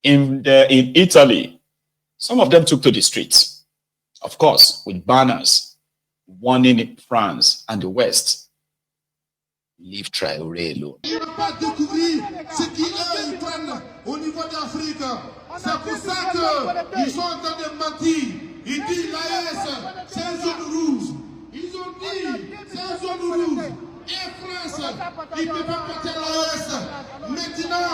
In Italy, some of them took to the streets, of course, with banners warning France and the West, leave Traore alone. Il n'a pas découvert ce qu'ils prennent au niveau d'Afrique. C'est pour ça qu'ils sont en train de mentir. Ils disent l'AES, c'est une zone rouge. Ils ont dit, c'est une zone rouge. Et France, ils ne peuvent pas partir à l'AES. Maintenant,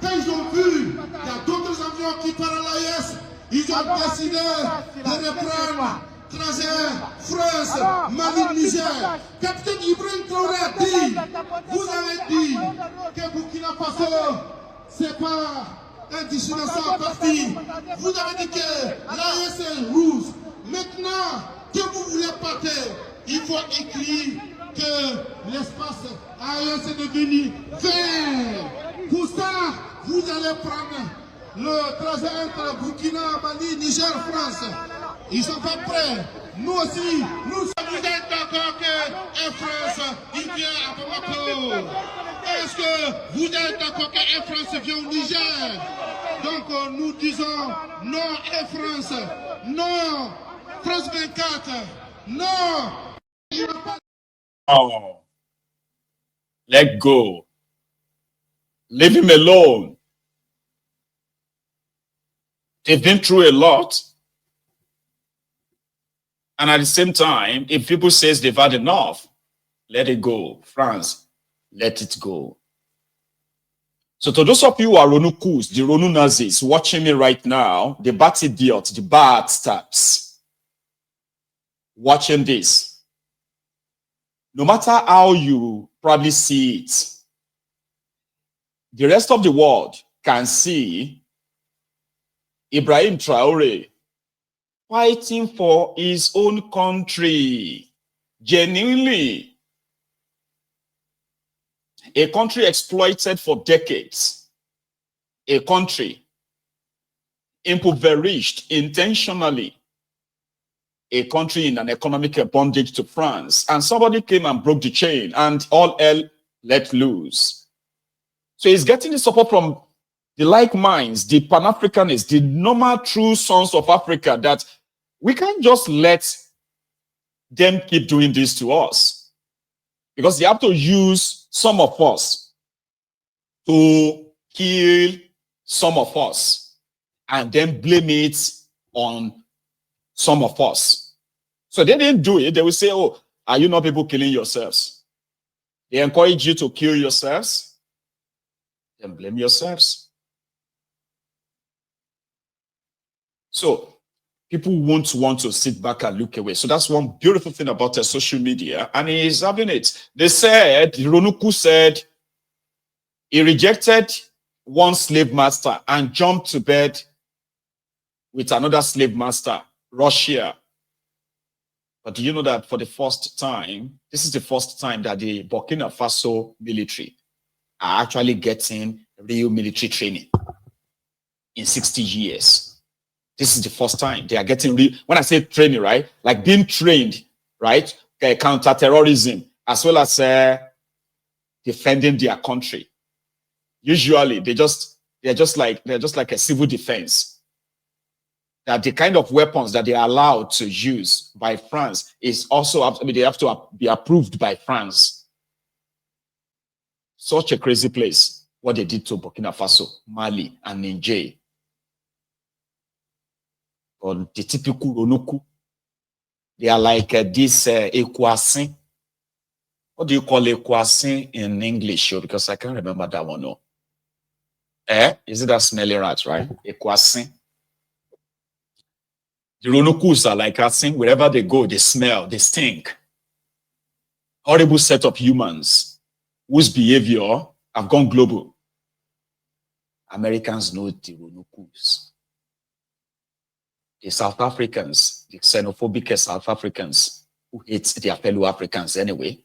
quand ils ont vu qu'il y a d'autres avions qui partent à l'AES, ils ont décidé de reprendre Traore, France, Mali, Niger. Capitaine Ibrahim Traore a dit, vous avez dit que Burkina Faso, c'est pas un destination à partir. Vous avez dit que l'AES est rouge. Maintenant que vous voulez partir, il faut écrire que l'espace AES est devenu vert. Pour ça, vous allez prendre le trajet entre Burkina, Mali, Niger, France. Ils sont pas prêts. Nous aussi, nous sommes d'accord que Air France, il vient à Bamako. Est-ce que vous êtes d'accord que Air France vient au Niger? Donc nous disons non Air France, non France 24, non. Oh, let go. Leave him alone. They've been through a lot. And at the same time, if people say they've had enough, let it go. France, let it go. So to those of you who are Ronukus, the Ronu Nazis watching me right now, the bad idiots, the bad stabs, watching this, no matter how you probably see it, the rest of the world can see Ibrahim Traore fighting for his own country, genuinely. A country exploited for decades. A country impoverished intentionally. A country in an economic bondage to France. And somebody came and broke the chain and all hell let loose. So he's getting the support from the like minds, the Pan-Africanists, the normal true sons of Africa, that we can't just let them keep doing this to us, because they have to use some of us to kill some of us and then blame it on some of us. So they didn't do it. They will say, oh, are you not people killing yourselves? They encourage you to kill yourselves, then blame yourselves. So people won't want to sit back and look away. So that's one beautiful thing about social media, and he's having it. They said, Ronuku said, he rejected one slave master and jumped to bed with another slave master, Russia. But do you know that for the first time, this is the first time that the Burkina Faso military are actually getting real military training in 60 years. This is the first time they are getting real. When I say training, right? Like being trained, right? Counter-terrorism, as well as defending their country. Usually, they're just like a civil defense. That the kind of weapons that they are allowed to use by France is also, I mean, they have to be approved by France. Such a crazy place, what they did to Burkina Faso, Mali, and Niger. On the typical Ronuku, they are like this equasin. What do you call equasin in English? Because I can't remember that one. No. Is it that smelly rat, right? Equasin. The Ronukus are like asin. Wherever they go, they smell, they stink. Horrible set of humans whose behavior have gone global. Americans know the Ronukus. The South Africans, the xenophobic South Africans who hate their fellow Africans anyway,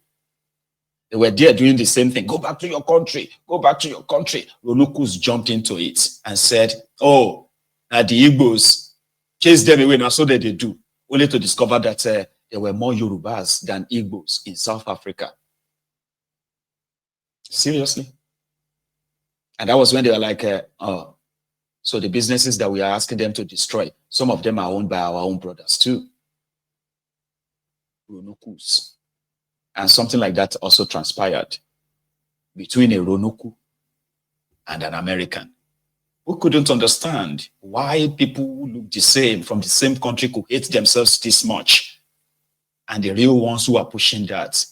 they were there doing the same thing. Go back to your country. Go back to your country. Ronukus jumped into it and said, oh, the Igbos, chase them away. Now, so that they do. Only to discover that there were more Yorubas than Igbos in South Africa. Seriously? And that was when they were like, oh, So the businesses that we are asking them to destroy, some of them are owned by our own brothers too. Ronukus. And something like that also transpired between a Ronuku and an American who couldn't understand why people who look the same from the same country could hate themselves this much. And the real ones who are pushing that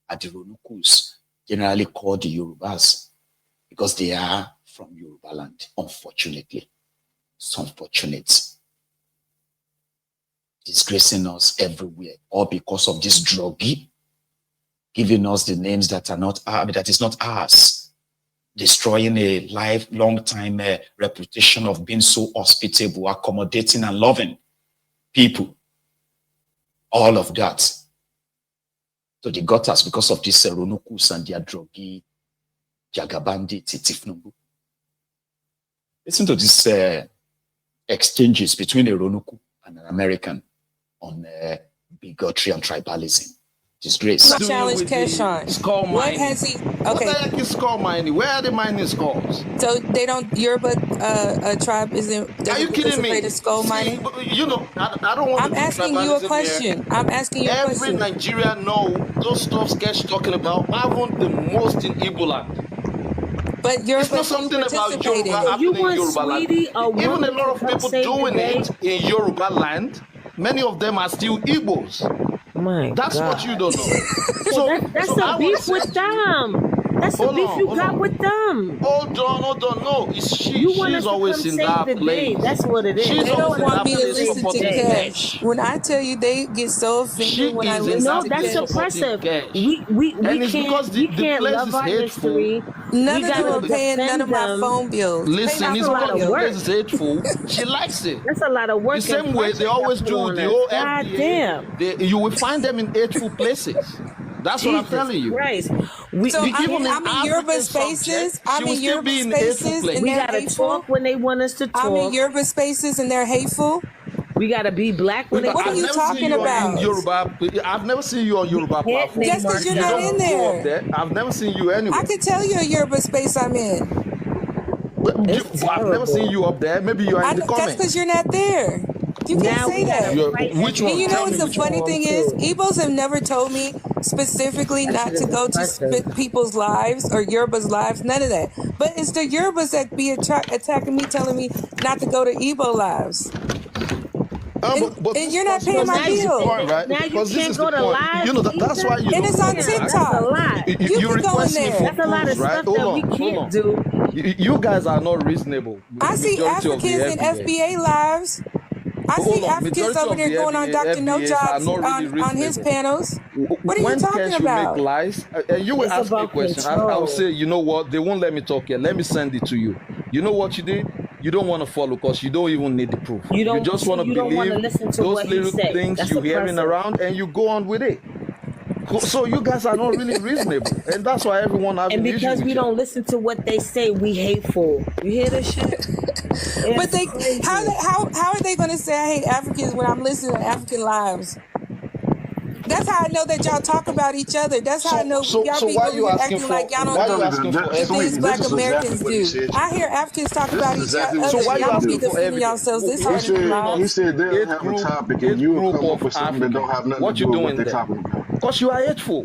are the Ronukus, generally called the Yorubas, because they are from Yoruba land, unfortunately. It's unfortunate. Disgracing us everywhere, all because of this druggie, giving us the names that are not ours, that is not ours, destroying a lifelong time reputation of being so hospitable, accommodating, and loving people. All of that. So they got us because of this Ronukus and their druggie, Jagabandi, Tinubu. Listen to these exchanges between a Ronuku and an American on bigotry and tribalism. Disgrace. Challenge Keshawn. Skull What mining. has he? What the Okay, heck is skull mining? Where are they mining skulls? so they don't. Yoruba tribe isn't. Are you Doesn't kidding me? participate in skull mining. You know, I don't want I'm to do asking you a tribalism here. question. I'm asking you a Every question. Nigerian know those stuff Sketch talking about. I want the most in Igbo land. But It's Yoruba not something about participated. Yoruba happening You in want Yoruba land. Sweetie, a Even a woman lot to of come people save the doing day? it in Yoruba land, many of them are still Igbos. My That's God. what you don't know. That's so the I wanna beef say- with them. That's the Hold beef on, you hold got on. with them. Hold on. No, it's she. You want us She's to always come in save that the day. place. That's what it is. She's They always don't in want that me to place listen to supporting Cash. Cash. When I tell you, they get so offended She when I is in listen No, to that's Cash. oppressive. Cash. We And it's because we the can't place love is our hateful. history. None We of them gotta are paying none of defend my them. phone bills. Listen, Pay my it's a lot phone because of the bill. work. place is hateful. She likes it. That's a lot of work. The same and way pressure they y'all always put do on the us. whole God FBA. damn. You will find them in hateful places. That's what I'm Jesus telling you. Christ. So Even I'm in African Yoruba subject, spaces. she I'm will in still Yoruba be in hateful spaces, place. and We they're gotta hateful. talk when they want us to I'm in talk. Yoruba spaces, and they're hateful. We gotta be black when they What are I've you never talking seen you about? in Yoruba. I've never seen you on Yoruba hit platform. me, Just 'cause you're You not don't in go up there. there. I've never seen you anywhere. I could tell you a Yoruba space I'm in. But It's I've never seen terrible. you up there. Maybe you are in the That's because comments. you're not there. You can't Now say we gotta that. You're- fight which one? And you know Tell what's me the which funny one thing is? too. Igbos have never told me specifically That not shit to is go to oppressive. people's lives or Yoruba's lives, none of that. But it's the Yorubas that be attacking me, telling me not to go to Igbo lives. And you're not paying because my this is the bill. point, right? Now you Because this can't is go the to point. live You know, that's why you And don't it's on know. That's a TikTok. lot. You can go in request me there. for That's a lot of proofs, right? stuff Hold that on, we hold can't on. do. You guys are not reasonable. I see Majority of the Africans in FBA lives. I Hold see on, Africans majority over of there the going on Dr. No FBAs are Jobs not really on his reasonable. panels. What are you When talking can't you about? make lies? And you will It's ask me a about question. I will control. say, you know what? They won't let me talk here. Let me send it to you. You know what you did? You don't want to follow because you don't even need the proof. You don't just want to don't want believe to listen to those what he little said. things That's you're hearing oppressive. around and you go on with it. So you guys are not really reasonable. And that's why everyone has And an issue because with we you. don't listen to what they say, we hateful. You hear this shit? But It's crazy. how are they going to say I hate Africans when I'm listening to African lives? That's how I know that y'all talk about each other. That's how I know y'all So be why over you here asking acting for? like y'all don't Why you do asking for the things evidence? Black This is exactly Americans what he do. said. I hear Africans talk This about is each exactly other. what So he why said. you Y'all don't be asking for defending evidence? yourselves this He hard in your said mouth. they'll have a topic and you'll come up with something that don't have nothing What to you do with what doing they're there? talking about. Because you are hateful.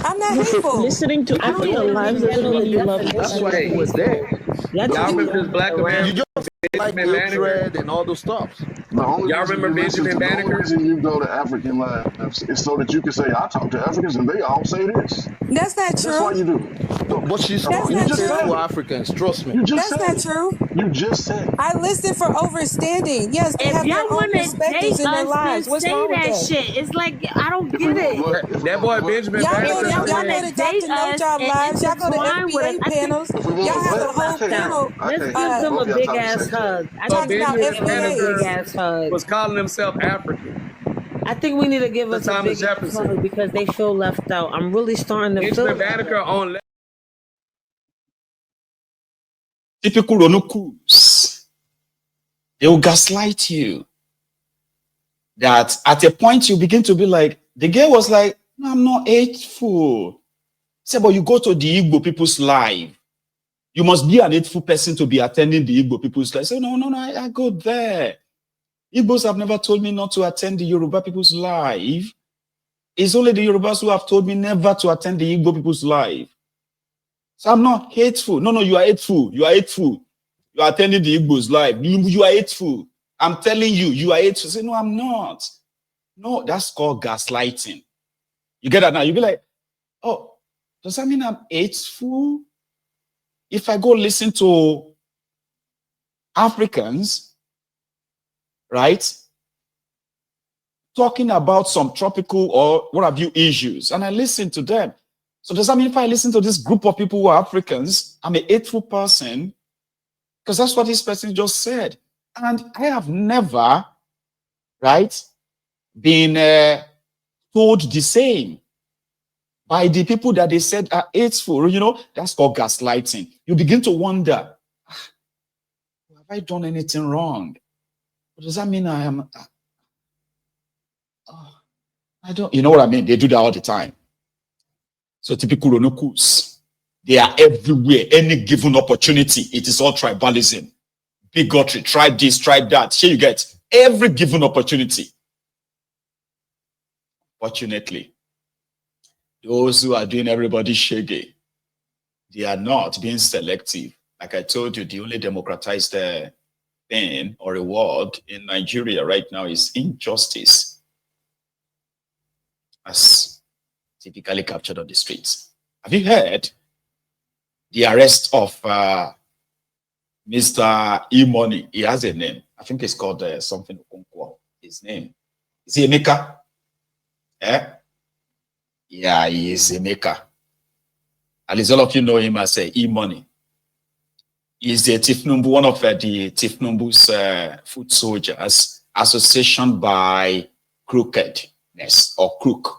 I'm not hateful. Listening to I don't African even lives know doesn't mean you love That's them. why you were there. Y'all Y'all just remember this Black American? You just like Benjamin Banneker? hatred and all those stuff. The only Y'all reason remember you listen Benjamin to, the only Banneker? reason you go to African lives is so that you can say, I talk to Africans and they all say this. That's not That's why true. you do it. So, But she's come on, That's you not just said true. for it. Africans, trust me. You just That's said not it. true. You just said it. I listen for overstanding. Yes, they if have their y'all own want to perspectives date in their us, then lives. What's say wrong with that that? shit. It's like I don't If we get want it. what? If we That want boy what? Benjamin Y'all If go Banneker to y'all over y'all want there. go to to date Dr. No us Job and lives. Y'all go to intertwine with us, FBA I think panels. If we Y'all want have what? a whole I can't hear panel. him. I let's can't give hear him. them Both a of y'all big talking the ass same thing. hug. I So think we Talking about need to give Benjamin them a FBAs. big Banneker ass hug. was calling himself African. I think we need to give To us a Thomas big ass Jefferson. hug because they feel left out. I'm really starting to feel Benjamin that Banneker way. on Typical Ronukus. They will gaslight you. That at a point you begin to be like, the girl was like, no, I'm not hateful. Say, but you go to the Igbo people's live. You must be an hateful person to be attending the Igbo people's life. Say, no, I go there. Igbos have never told me not to attend the Yoruba people's life. It's only the Yorubas who have told me never to attend the Igbo people's life. So I'm not hateful. No, you are hateful. You are hateful. You are attending the Igbo's life. You are hateful. I'm telling you, you are hateful. Say, no, I'm not. No, that's called gaslighting. You get that now? You'll be like, oh, does that mean I'm hateful? If I go listen to Africans, right, talking about some tropical or what have you issues, and I listen to them. So does that mean if I listen to this group of people who are Africans, I'm a hateful person? Because that's what this person just said. And I have never, right, been told the same by the people that they said are hateful. You know, that's called gaslighting. You begin to wonder, have I done anything wrong? Does that mean I am? I don't, you know what I mean? They do that all the time. So typical Ronokus, they are everywhere. Any given opportunity, it is all tribalism, bigotry, tribe this, tribe that. Here you get every given opportunity. Fortunately, those who are doing everybody shaggy, they are not being selective. Like I told you, the only democratized thing or reward in Nigeria right now is injustice, as typically captured on the streets. Have you heard the arrest of Mr. E-Money? He has a name. I think it's called something. His name is he Emeka? Yeah, he is Emeka. At least all of you know him as E-Money. He's the Tinubu, one of the Tinubu's foot soldiers, association by crookedness or crook.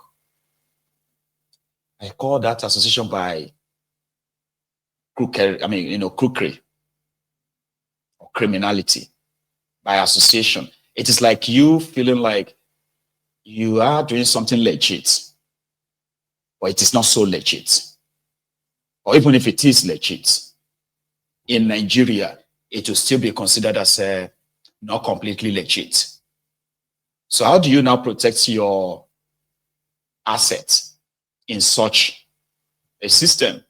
I call that association by crookery, crookery or criminality by association. It is like you feeling like you are doing something legit, but it is not so legit. Or even if it is legit, in Nigeria, it will still be considered as not completely legit. So how do you now protect your assets in such a system?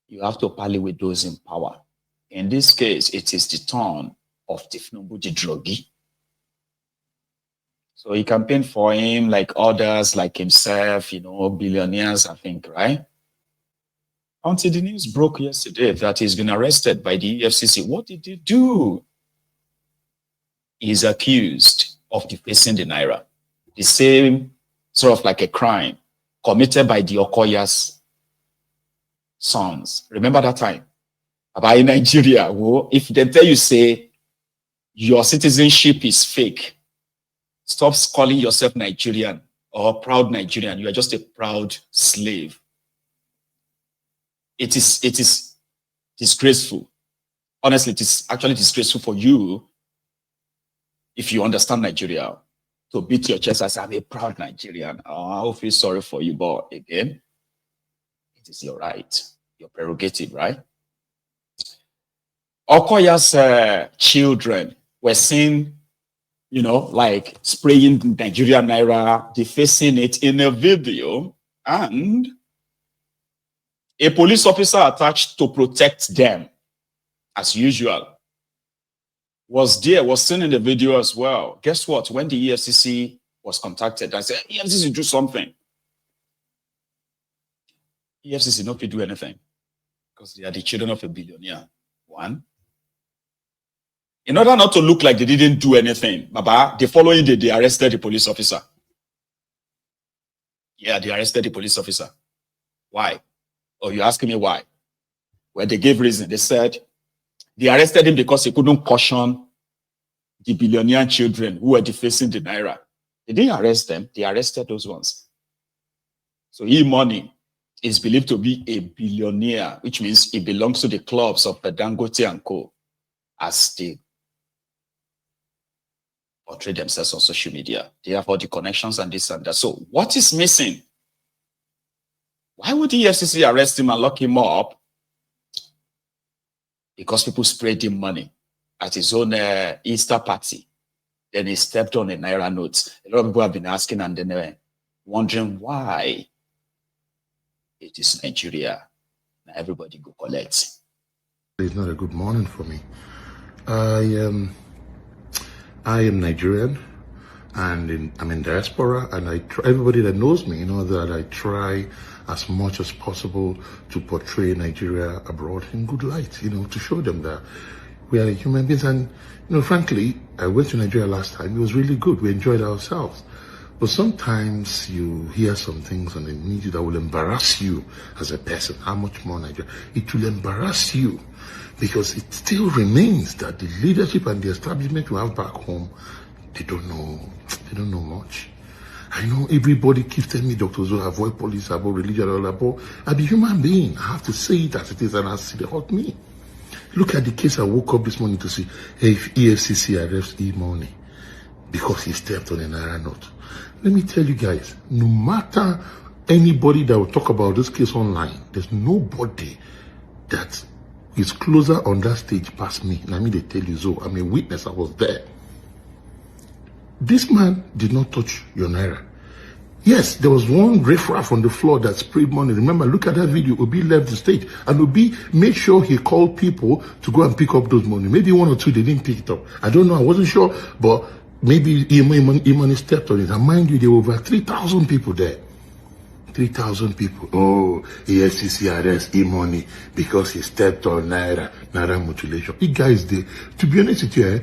You have to parley with those in power. In this case, it is the turn of Tinubu the druggie. So he campaigned for him like others, like himself, billionaires, I think, right? Until the news broke yesterday that he's been arrested by the EFCC. What did he do? He's accused of defacing the Naira. The same sort of like a crime committed by the Okoya's sons. Remember that time? About in Nigeria, if they tell you, say, your citizenship is fake, stop calling yourself Nigerian or proud Nigerian. You are just a proud slave. It is disgraceful. Honestly, it is actually disgraceful for you, if you understand Nigeria, to beat your chest and say, I'm a proud Nigerian. I feel sorry for you, but again, it is your right, your prerogative, right? Okoya's children were seen, like spraying Nigerian Naira, defacing it in a video, and a police officer attached to protect them, as usual, was seen in the video as well. Guess what? When the EFCC was contacted, I said, EFCC, do something. EFCC not to do anything because they are the children of a billionaire. One. In order not to look like they didn't do anything, Baba, the following day, they arrested the police officer. Yeah, they arrested the police officer. Why? Oh, you're asking me why? Well, they gave reason. They said they arrested him because he couldn't caution the billionaire children who were defacing the Naira. They didn't arrest them. They arrested those ones. So E-Money is believed to be a billionaire, which means he belongs to the clubs of Dangote and Co. as they portray themselves on social media. They have all the connections and this and that. So what is missing? Why would the EFCC arrest him and lock him up because people sprayed him money at his own Easter party. Then he stepped on a Naira note. A lot of people have been asking and then wondering why it is Nigeria. Now everybody go collect. It's not a good morning for me. I am Nigerian, and I'm in diaspora, and everybody that knows me, that I try as much as possible to portray Nigeria abroad in good light, to show them that we are human beings. And, frankly, I went to Nigeria last time. It was really good. We enjoyed ourselves. But sometimes you hear some things on the media that will embarrass you as a person. How much more Nigeria? It will embarrass you because it still remains that the leadership and the establishment we have back home, they don't know much. I know everybody keeps telling me, Dr. Zoe, avoid police, avoid religion, all that, but I'm a human being. I have to say it as it is, and I see they hurt me. Look at the case I woke up this morning to see. If EFCC arrests E-Money because he stepped on a Naira note. Let me tell you guys, no matter anybody that will talk about this case online, there's nobody that is closer on that stage past me. And I mean, they tell you so. I'm a witness. I was there. This man did not touch your Naira. Yes, there was one riffraff on the floor that sprayed money. Remember, look at that video. Obi left the stage, and Obi made sure he called people to go and pick up those money. Maybe one or two, they didn't pick it up. I don't know. I wasn't sure, but maybe E-Money stepped on it. And mind you, there were over 3,000 people there. 3,000 people. Oh, EFCC arrest E-Money because he stepped on Naira mutilation. You guys, to be honest with you,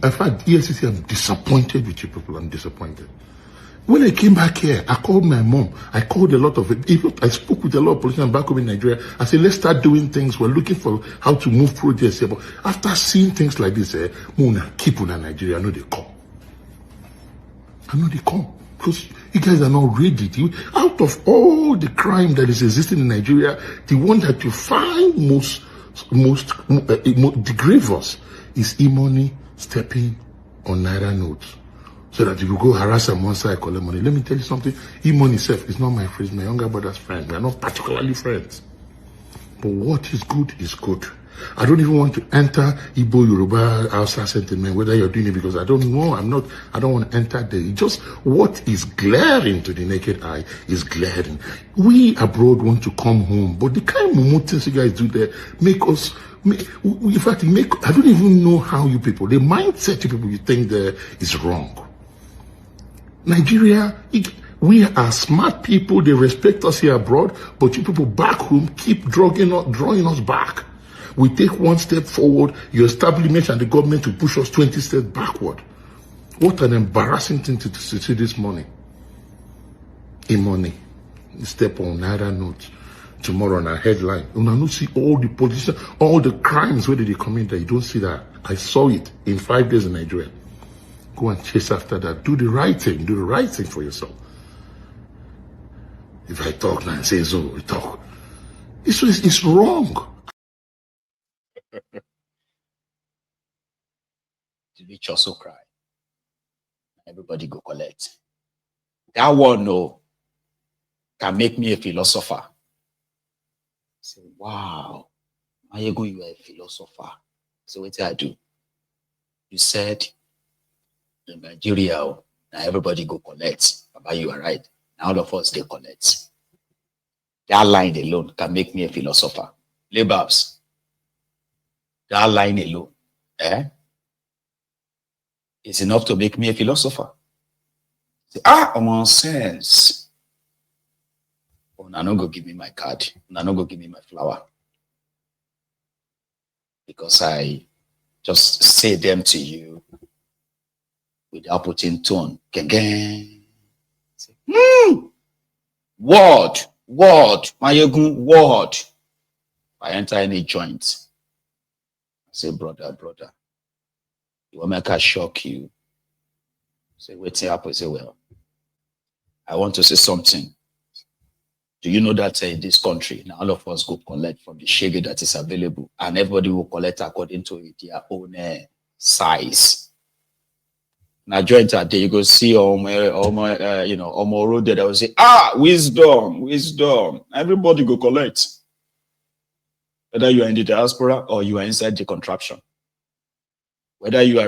I've had EFCC, I'm disappointed with you people. I'm disappointed. When I came back here, I called my mom. I called a lot of people. I spoke with a lot of politicians back home in Nigeria. I said, let's start doing things. We're looking for how to move projects here. But after seeing things like this, keep on Nigeria. I know they come. Because you guys are not ready. Out of all the crime that is existing in Nigeria, the one that you find most grievous is E-Money stepping on Naira notes. So that you will go harass on one side, collect money. Let me tell you something. E-Money itself is not my friend, my younger brother's friend. We are not particularly friends. But what is good is good. I don't even want to enter Igbo, Yoruba, Hausa sentiment, whether you're doing it because I don't know. I don't want to enter there. It's just what is glaring to the naked eye is glaring. We abroad want to come home, but the kind of things you guys do there make us, in fact, I don't even know how you people, the mindset you people you think there is wrong. Nigeria, we are smart people. They respect us here abroad, but you people back home keep drawing us back. We take one step forward, your establishment and the government to push us 20 steps backward. What an embarrassing thing to see this morning. E-Money, step on Naira notes. Tomorrow on our headline. You don't see all the politicians, all the crimes where they commit that. You don't see that. I saw it in 5 days in Nigeria. Go and chase after that. Do the right thing. Do the right thing for yourself. If I talk now and say so, we talk. It's wrong. The rich also cry. Everybody go collect. That one, no, can make me a philosopher. Say, wow, Mayego, you are a philosopher. So what did I do? You said in Nigeria, now everybody go collect. Baba, you are right. Now all of us they collect. That line alone can make me a philosopher. Lababs. That line alone, is enough to make me a philosopher. Say, common sense. Oh, now no go give me my card. Now no go give me my flower. Because I just say them to you without putting tone. Again. Word. Mayegun, word. If I enter any joint, I say, brother, you want me to shock you? Say, wait till I say, well, I want to say something. Do you know that in this country, now all of us go collect from the shege that is available, and everybody will collect according to their own size. Now, joint that day, you go see road there, they will say, wisdom. Everybody go collect. whether you are in the diaspora or you are inside the contraption, whether you are